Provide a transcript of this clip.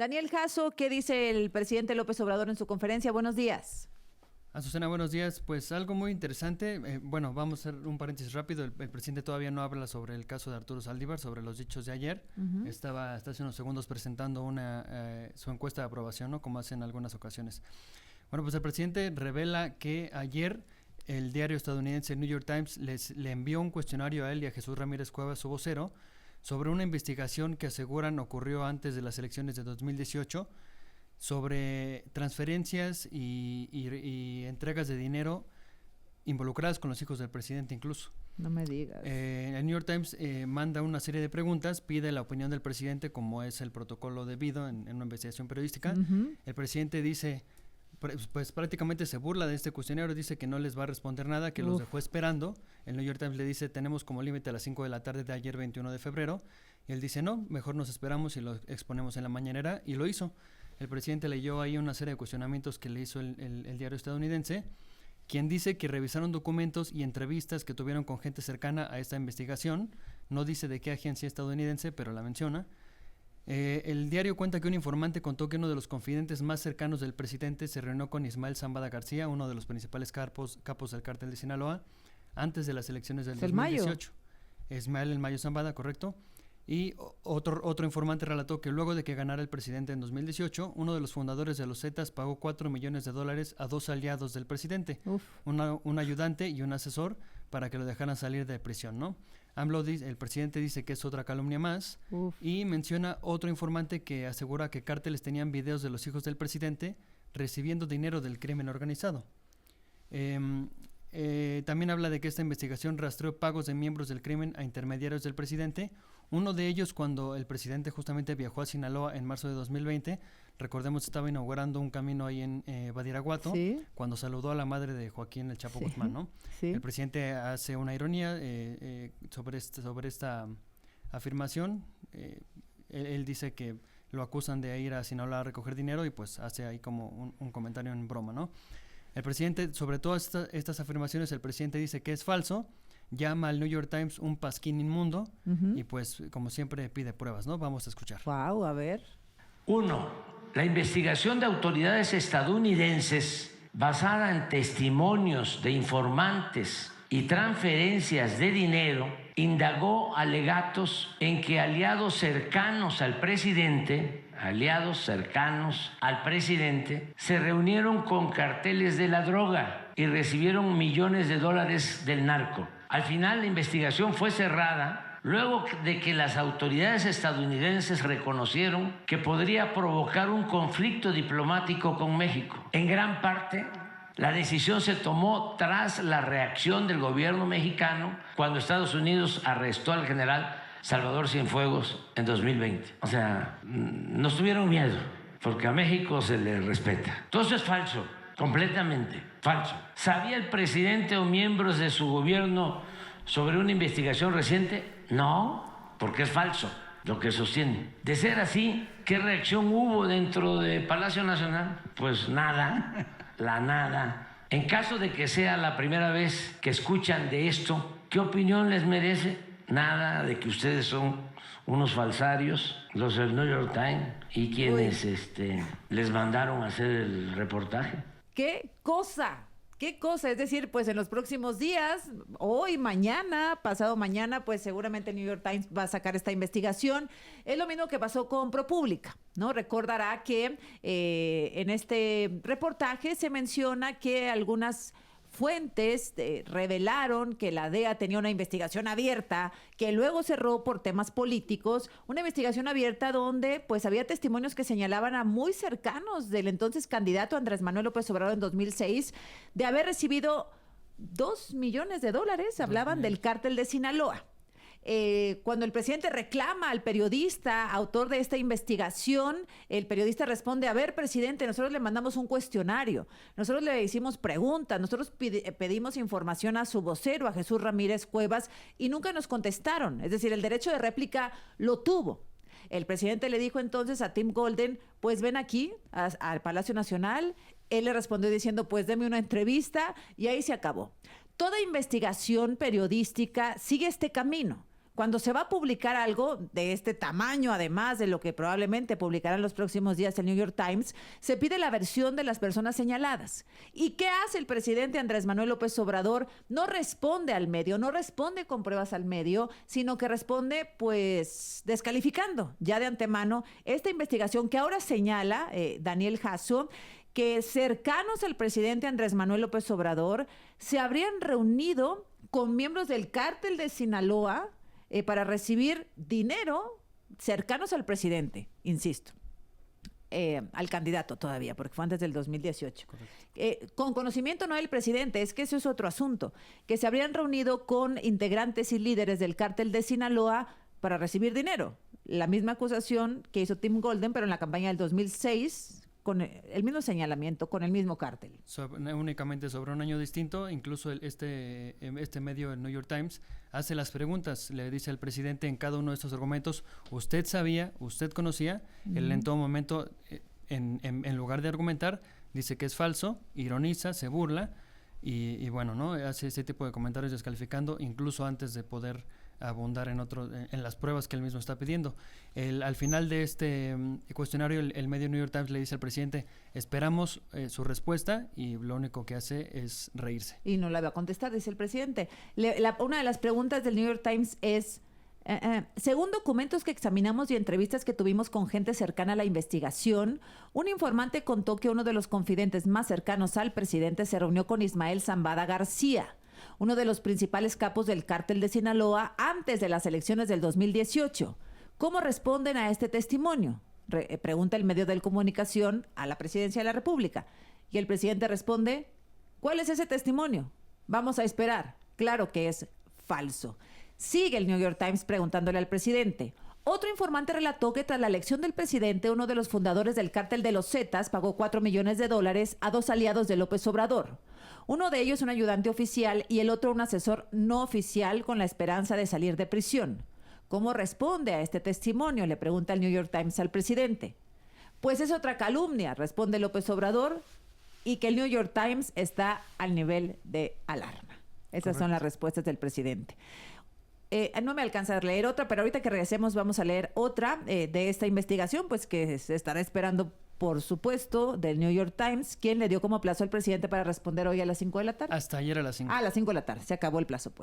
Daniel Jasso, ¿qué dice el presidente López Obrador en su conferencia? Buenos días. Azucena, buenos días. Pues algo muy interesante. Bueno, vamos a hacer un paréntesis rápido. El presidente todavía no habla sobre el caso de Arturo Saldívar, sobre los dichos de ayer. Está hace unos segundos presentando su encuesta de aprobación, ¿no? Como hace en algunas ocasiones. Bueno, pues el presidente revela que ayer el diario estadounidense New York Times le envió un cuestionario a él y a Jesús Ramírez Cuevas, su vocero, sobre una investigación que aseguran ocurrió antes de las elecciones de 2018 sobre transferencias y entregas de dinero involucradas con los hijos del presidente incluso. No me digas. El New York Times manda una serie de preguntas, pide la opinión del presidente como es el protocolo debido en una investigación periodística. El presidente dice, pues prácticamente se burla de este cuestionario, dice que no les va a responder nada, que los dejó esperando. El New York Times le dice, tenemos como límite a las 5 de la tarde de ayer 21 de febrero. Y él dice, no, mejor nos esperamos y lo exponemos en la mañanera, y lo hizo. El presidente leyó ahí una serie de cuestionamientos que le hizo el diario estadounidense, quien dice que revisaron documentos y entrevistas que tuvieron con gente cercana a esta investigación. No dice de qué agencia estadounidense, pero la menciona. El diario cuenta que un informante contó que uno de los confidentes más cercanos del presidente se reunió con Ismael Zambada García, uno de los principales capos del cártel de Sinaloa, antes de las elecciones del 2018. Ismael El Mayo Zambada, correcto. Y otro informante relató que luego de que ganara el presidente en 2018, uno de los fundadores de los Zetas pagó $4 millones a dos aliados del presidente, un ayudante y un asesor, para que lo dejaran salir de prisión, ¿no? El presidente dice que es otra calumnia más. Y menciona otro informante que asegura que cárteles tenían videos de los hijos del presidente recibiendo dinero del crimen organizado. También habla de que esta investigación rastreó pagos de miembros del crimen a intermediarios del presidente. Uno de ellos, cuando el presidente justamente viajó a Sinaloa en marzo de 2020, recordemos, estaba inaugurando un camino ahí en Badiraguato, cuando saludó a la madre de Joaquín El Chapo Guzmán, ¿no? El presidente hace una ironía sobre esta afirmación. Él dice que lo acusan de ir a Sinaloa a recoger dinero y pues hace ahí como un comentario en broma, ¿no? El presidente, sobre todas estas afirmaciones, el presidente dice que es falso, llama al New York Times un pasquín inmundo y pues como siempre pide pruebas, ¿no? Vamos a escuchar. Wow, a ver. 1. La investigación de autoridades estadounidenses basada en testimonios de informantes y transferencias de dinero indagó alegatos en que aliados cercanos al presidente se reunieron con carteles de la droga y recibieron millones de dólares del narco. Al final la investigación fue cerrada luego de que las autoridades estadounidenses reconocieron que podría provocar un conflicto diplomático con México. En gran parte, la decisión se tomó tras la reacción del gobierno mexicano cuando Estados Unidos arrestó al general Salvador Cienfuegos en 2020. O sea, nos tuvieron miedo porque a México se le respeta. Todo eso es falso, completamente falso. ¿Sabía el presidente o miembros de su gobierno sobre una investigación reciente? No, porque es falso lo que sostiene. De ser así, ¿qué reacción hubo dentro de Palacio Nacional? Pues nada, la nada. En caso de que sea la primera vez que escuchan de esto, ¿qué opinión les merece? Nada, de que ustedes son unos falsarios, los del New York Times, y quienes les mandaron a hacer el reportaje. ¿Qué cosa? ¿Qué cosa? Es decir, pues en los próximos días, hoy, mañana, pasado mañana, pues seguramente el New York Times va a sacar esta investigación. Es lo mismo que pasó con ProPublica, ¿no? Recordará que en este reportaje se menciona que algunas fuentes revelaron que la DEA tenía una investigación abierta que luego cerró por temas políticos, una investigación abierta donde pues había testimonios que señalaban a muy cercanos del entonces candidato Andrés Manuel López Obrador en 2006 de haber recibido $2 millones, hablaban del cártel de Sinaloa. Cuando el presidente reclama al periodista autor de esta investigación, el periodista responde: a ver, presidente, nosotros le mandamos un cuestionario, nosotros le hicimos preguntas, nosotros pedimos información a su vocero, a Jesús Ramírez Cuevas, y nunca nos contestaron. Es decir, el derecho de réplica lo tuvo. El presidente le dijo entonces a Tim Golden: pues ven aquí al Palacio Nacional. Él le respondió diciendo: pues deme una entrevista, y ahí se acabó. Toda investigación periodística sigue este camino. cuando se va a publicar algo de este tamaño, además de lo que probablemente publicará en los próximos días el New York Times, se pide la versión de las personas señaladas. ¿Y qué hace el presidente Andrés Manuel López Obrador? No responde al medio, no responde con pruebas al medio, sino que responde pues descalificando ya de antemano esta investigación que ahora señala Daniel Jasso, que cercanos al presidente Andrés Manuel López Obrador se habrían reunido con miembros del cártel de Sinaloa para recibir dinero cercanos al presidente, insisto. Al candidato todavía, porque fue antes del 2018. Con conocimiento no del presidente, es que eso es otro asunto, que se habrían reunido con integrantes y líderes del cártel de Sinaloa para recibir dinero. La misma acusación que hizo Tim Golden, pero en la campaña del 2006, con el mismo señalamiento, con el mismo cártel. Únicamente sobre un año distinto, incluso este medio, el New York Times, hace las preguntas, le dice al presidente en cada uno de estos argumentos, ¿usted sabía, usted conocía? Él en todo momento, en lugar de argumentar, dice que es falso, ironiza, se burla, y bueno, ¿no? Hace ese tipo de comentarios descalificando, incluso antes de poder abundar en las pruebas que él mismo está pidiendo. Al final de este cuestionario, el medio New York Times le dice al presidente, esperamos su respuesta, y lo único que hace es reírse. Y no la va a contestar, dice el presidente. Una de las preguntas del New York Times es, según documentos que examinamos y entrevistas que tuvimos con gente cercana a la investigación, un informante contó que uno de los confidentes más cercanos al presidente se reunió con Ismael Zambada García, uno de los principales capos del cártel de Sinaloa antes de las elecciones del 2018. ¿Cómo responden a este testimonio? Pregunta el medio de comunicación a la presidencia de la República. Y el presidente responde, ¿cuál es ese testimonio? Vamos a esperar. Claro que es falso. Sigue el New York Times preguntándole al presidente. Otro informante relató que tras la elección del presidente, uno de los fundadores del cártel de los Zetas pagó $4 millones a 2 aliados de López Obrador. Uno de ellos un ayudante oficial y el otro un asesor no oficial con la esperanza de salir de prisión. ¿Cómo responde a este testimonio?, le pregunta el New York Times al presidente. Pues es otra calumnia, responde López Obrador, y que el New York Times está al nivel de alarma. Esas son las respuestas del presidente. No me alcanza a leer otra, pero ahorita que regresemos vamos a leer otra de esta investigación, pues que se estará esperando, por supuesto, del New York Times, quien le dio como plazo al presidente para responder hoy a las 5 de la tarde. Hasta ayer a las 5. A las 5 de la tarde, se acabó el plazo, pues.